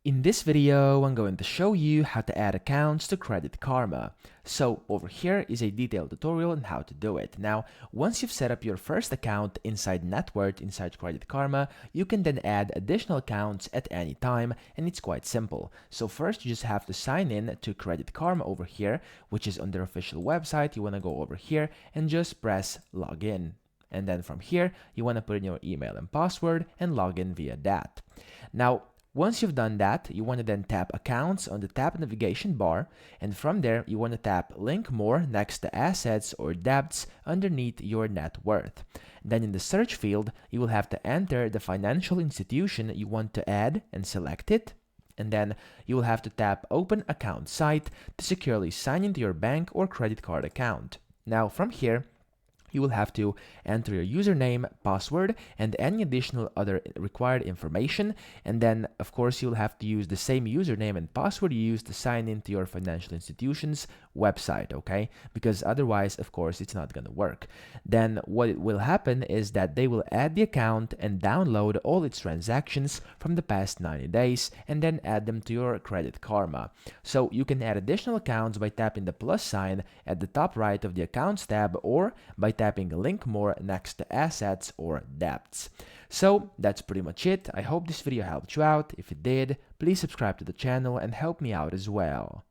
In this video, I'm going to show you how to add accounts to Credit Karma. So over here is a detailed tutorial on how to do it. Now, once you've set up your first account inside Networth, inside Credit Karma, you can then add additional accounts at any time, and it's quite simple. So first, you just have to sign in to Credit Karma over here, which is on their official website. You want to go over here and just press login. And then from here, you want to put in your email and password and log in via that. Now, once you've done that, you want to then tap Accounts on the Tap Navigation bar, and from there, you want to tap Link More next to Assets or Debts underneath your net worth. Then in the search field, you will have to enter the financial institution you want to add and select it. And then you will have to tap Open Account Site to securely sign into your bank or credit card account. Now from here, you will have to enter your username, password, and any additional other required information. And then, of course, you'll have to use the same username and password you used to sign into your financial institution's website, okay? Because otherwise, of course, it's not going to work. Then what will happen is that they will add the account and download all its transactions from the past 90 days and then add them to your Credit Karma. So you can add additional accounts by tapping the plus sign at the top right of the Accounts tab or by tapping Link More next to Assets or Debts. So that's pretty much it. I hope this video helped you out. If it did, please subscribe to the channel and help me out as well.